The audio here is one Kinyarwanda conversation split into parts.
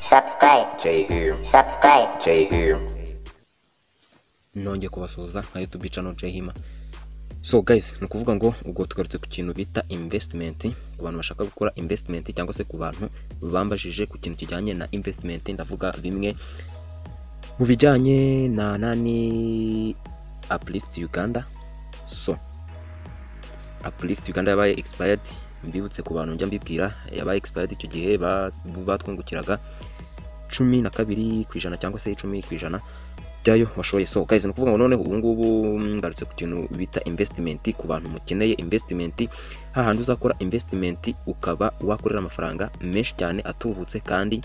Subscribe. Nongeye kubasuhuza nka YouTube channel Jehima. So guys, ni kuvuga ngo ubwo tugarutse ku kintu bita investment, ku bantu bashaka gukora investment cyangwa se ku bantu bambajije ku kintu kijyanye na investment. Ndavuga bimwe mu bijyanye na nani Uplift Uganda. So Uplift Uganda yabaye expired, mbibutse ku bantu njya mbibwira yabaye expired icyo gihe batwungukiraga 12% cyangwa se 10% byayo washoye. So guys, no kuvuga ngo none ubu ngubu ngarutse ku kintu bita investment ku bantu mukeneye investment, hahandi uzakora investment ukaba wakorera amafaranga menshi cyane atubutse, kandi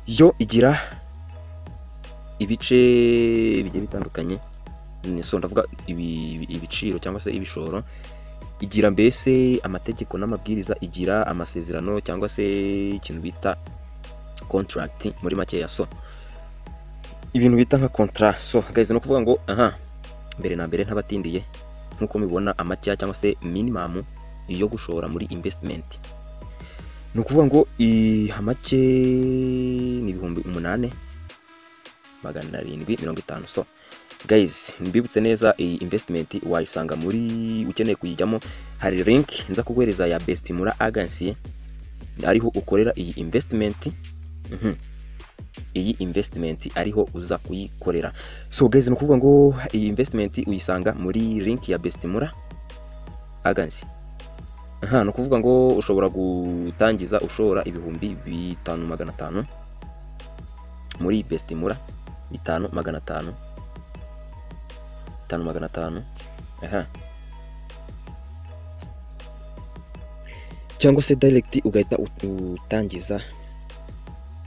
yo igira ibice bigiye bitandukanye. So ndavuga ibiciro cyangwa se ibishoro, igira mbese amategeko n'amabwiriza, igira amasezerano cyangwa se ikintu bita contract muri make ya. So ibintu bita nka contract. So guys, no kuvuga ngo mbere na mbere ntabatindiye, nkuko mubibona amatya cyangwa se minimum yo gushora muri investment, no kuvuga ngo hamake ni 8,750. So guys, mbibutse neza iyi investment wayisanga muri, ukeneye kuyijyamo hari link nza kuguhereza ya Bestimura Agency, ariho ukorera iyi investment. Iyi investment ariho uza kuyikorera. So guys, no kuvuga ngo iyi investment uyisanga muri link ya Bestimura Agency. No kuvuga ngo ushobora gutangiza ushora 5,500 muri Bestimura, 5,500 cyangwa se direct ugahita utangiza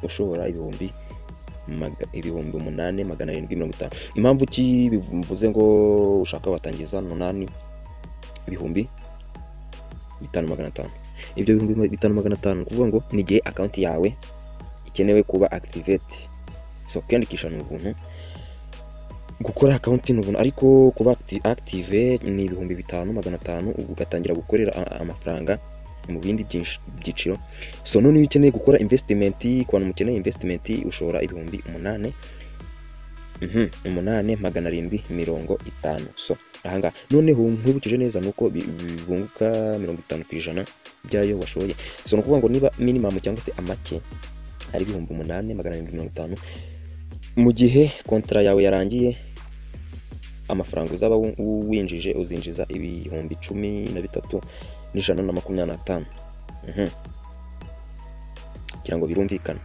ushobora 8,750. Impamvu ki bivuze ngo ushaka watangiza 8,500? Ibyo 5,500 kuvuga ngo ni gihe account yawe ikenewe kuba activate. So kwiyandikisha ni ubuntu, gukora account ni ubuntu, ariko kuba active ni 5,500 ugatangira gukorera amafaranga mu bindi byiciro. So none ukeneye gukora investment, ku bantu mukeneye investment ushora 8,750. So ahanga noneho nkwibukije neza nuko bibunguka 50% byayo washoye. So no kuvuga ngo niba minimum cyangwa se amake ari 8,750, mu gihe kontra yawe yarangiye amafaranga uzaba winjije uzinjiza 13,125. Kirango birumvikana.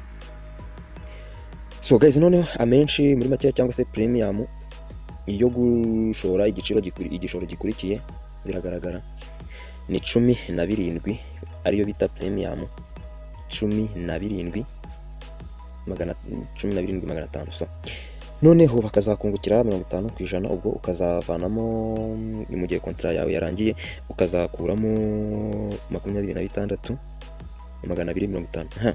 So guys, noneho amenshi muri make cyangwa se premium iyo gushora igishoro gikurikiye biragaragara ni 17, ariyo bita premium 17,500. So noneho bakazakungukira 50%, ubwo ukazavanamo mu gihe contract yawe yarangiye ukazakuramo 26,250.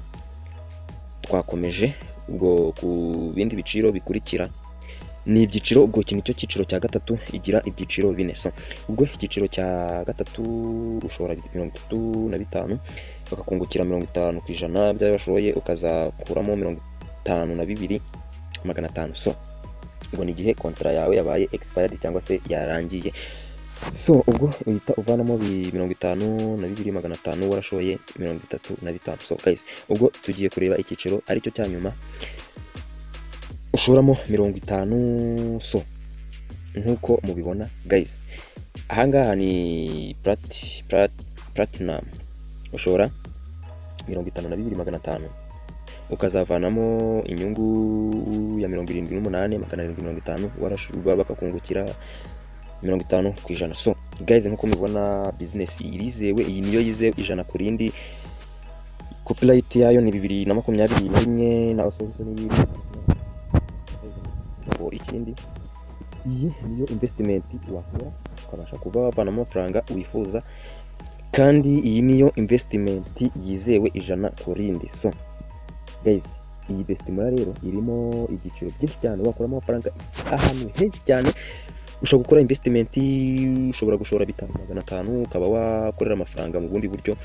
Twakomeje ubwo ku bindi biciro bikurikira ni ibyiciro. Ubwo iki nicyo cyiciro cya gatatu, igira ibyiciro 4. So ubwo icyiciro cya gatatu ushora 35 bakakungukira 50% byayo bashoye, ukazakuramo 52,500. So ubwo ni gihe contract yawe yabaye expired cyangwa se yarangiye. So ubwo uhita uvanamo 52,500 warashoye 35. So guys, ubwo tugiye kureba icyiciro aricyo cya nyuma ushoramo 50. So nkuko mubibona guys, ahangaha ni platinum ushora 52,500 ukazavanamo inyungu ya 78,750 warashurwa bakakungukira 50%. So guys, nkuko mubibona business irizewe, iyi niyo yizewe ijana ku rindi. Copyright yayo ni 2021 na association ni ikindi. Iyi niyo investment wakora ukabasha kuba wavana amafaranga wifuza, kandi iyi niyo investment yizewe ijana ku rindi. So guys, iyi Bestimura rero irimo igiciro byinshi cyane wakoramo amafaranga ahantu henshi cyane. Ushobora gukora investment, ushobora gushora 5,500 ukaba wakorera amafaranga mu bundi buryo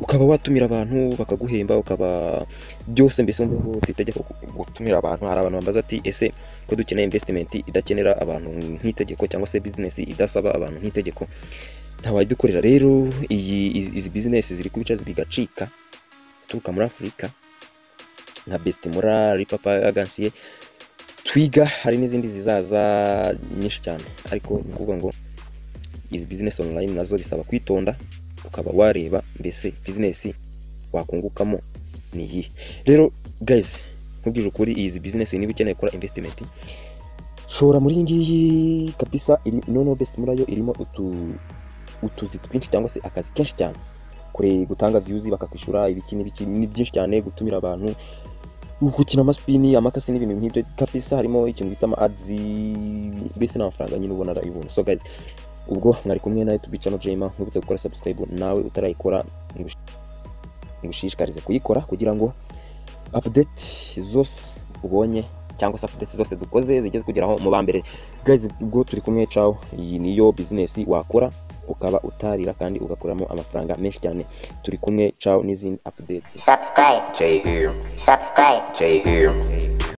ukaba watumira abantu bakaguhemba, ukaba byose mbese ngo itegeko gutumira abantu. Hari abantu bambaza ati ese ko dukeneye investment idakenera abantu nk'itegeko, cyangwa se business idasaba abantu nk'itegeko, ntawadukorera. Rero izi business ziri kubica zigacika turuka muri Afurika nka Bestimora, Ripapa Agency, Twiga, hari n'izindi zizaza nyinshi cyane. Ariko ni ukuvuga ngo izi business online nazo bisaba kwitonda, ukaba wareba mbese business wakungukamo ni iyi. Rero guys, nkubwije ukuri, izi business niba ukeneye gukora investment, shora muri ngiyi kabisa. Noneho Bestimora yo irimo utuzi twinshi cyangwa se akazi kenshi cyane, kure gutanga views bakakwishura ibiki ni byinshi cyane, gutumira abantu, gukina amaspini, amakasi n'ibintu nk'ibyo kabisa. Harimo ikintu bita ads, mbese n'amafaranga nyine ubona arayibona. So guys, ubwo mwari kumwe na YouTube channel Jema, nkubutse gukora subscribe nawe utarayikora, ngushishikarize kuyikora kugira ngo update zose ubonye cyangwa se update zose dukoze zigeze kugeraho mu bambere. Guys, ubwo turi kumwe, ciao. Iyi niyo business wakora ukaba utarira kandi ugakuramo amafaranga menshi cyane. Turi kumwe, ciao. N'izindi update subscribe Jay here.